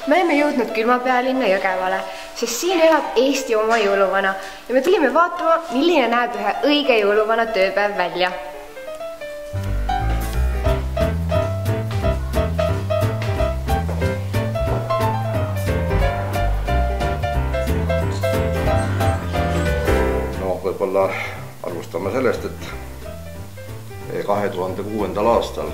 Me oleme jõudnud külmapealinna Jõgevale, sest siin elab Eesti oma jõuluvana ja me tulime vaatama, milline näeb ühe õige jõuluvana tööpäev välja. No võib-olla alustame sellest, et 2006. aastal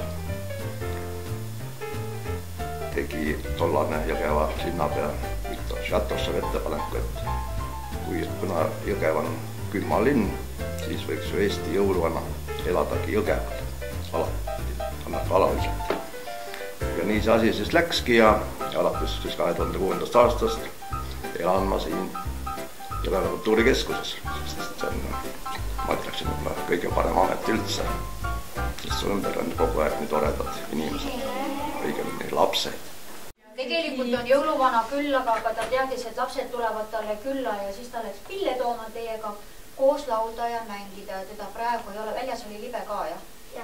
tegi tollane Jõgeva linnapea Viktor Šatosov ettepaneku, et kuna Jõgev on külma linn, siis võiks ju Eesti jõuluvana eladagi Jõgeval alaliselt. Ja nii see asi siis läkski ja alates 2006. aastast elan ma siin Jõgeva kultuurikeskuses, sest see on, ma ütleksin, kõige parem amet üldse, sest su ümber on kogu aeg nii toredad inimesed, õigemini lapsed. Tegelikult on jõuluvana küll, aga ta teadis, et lapsed tulevad talle külla ja siis ta läks pille tooma teiega koos laulda ja mängida. Teda praegu ei ole, väljas oli libe ka, jah? Ja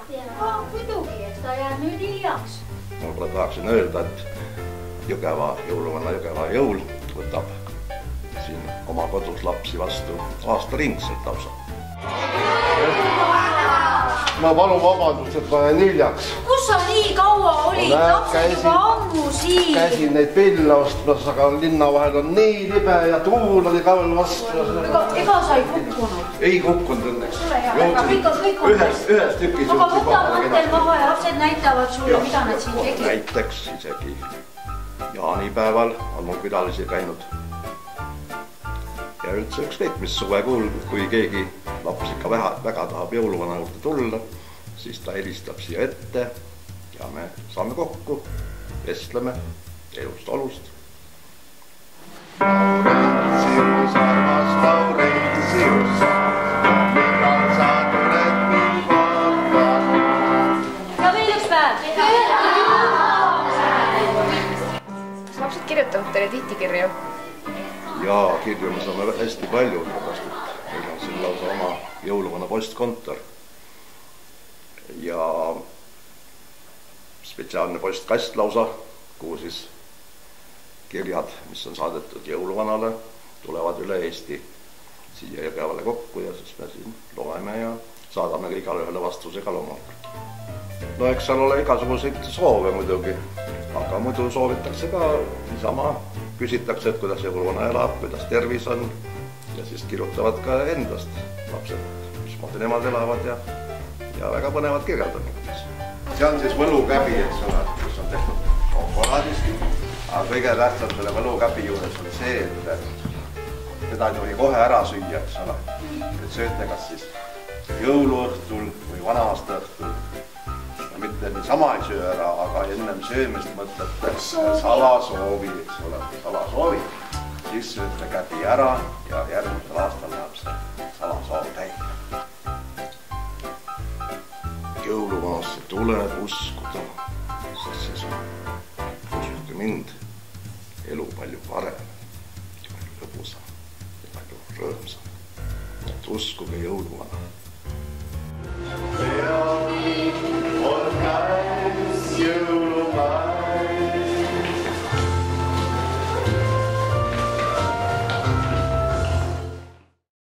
muidugi, eks ta jääb nüüd hiljaks. Ma tahaksin öelda, et Jõgeva jõuluvana Jõgeva jõul võtab siin oma kodus lapsi vastu aastaringselt lausa. Ma palun vabandust, et ma jäin hiljaks. Kus sa nii kaua olid? Lapsed juba ammu siin. Käisin neid pille ostmas, aga linna vahel on nii libe ja tuul oli ka veel vastu. Ega sa ei kukkunud? Ei kukkunud õnneks. Ühes tükis. Aga võta mõttel maha ja lapsed näitavad sulle, mida nad siin tegid. Näiteks isegi jaanipäeval on mul külalisi käinud. Ja üldse ükskõik, mis suvekuul, kui keegi laps ikka väga tahab jõuluvana juurde tulla, siis ta helistab siia ette ja me saame kokku, vestleme elust olust. Laurentius, armas Laurentius, millal sa tuled mind vaatama? Ja veel üks päev! Kas lapsed kirjutavad teile tihti kirju? Jaa, kirju me saame hästi palju, meil on siin lausa oma jõuluvana postkontor ja spetsiaalne postkast lausa, kuhu siis kirjad, mis on saadetud jõuluvanale, tulevad üle Eesti siia Jõgevale kokku ja siis me siin loeme ja saadame igale ühele vastusega loomulikult. No eks seal ole igasuguseid soove muidugi, aga muidu soovitakse ka niisama, küsitakse, et kuidas jõuluvana elab, kuidas tervis on ja siis kirjutavad ka endast lapsed, mismoodi nemad elavad ja väga põnevad kirjad on. See on siis võlukäbi, eks ole, kus on tehtud šokolaadist, aga kõige tähtsam selle võlukäbi juures on see, et seda ei tohi kohe ära süüa, eks ole. Et sööte kas siis jõuluõhtul või vana-aasta õhtul. Mitte niisama ei söö ära, aga ennem söömist mõtlete salasoovi, eks ole, salasoovi. Siis sööte käbi ära ja järgmisel aastal läheb see salasoov täide. Jõuluvanasse tuleb uskuda, sest siis on, uskuge mind, elu palju parem ja palju lõbusam ja palju rõõmsam. Et uskuge jõuluvana.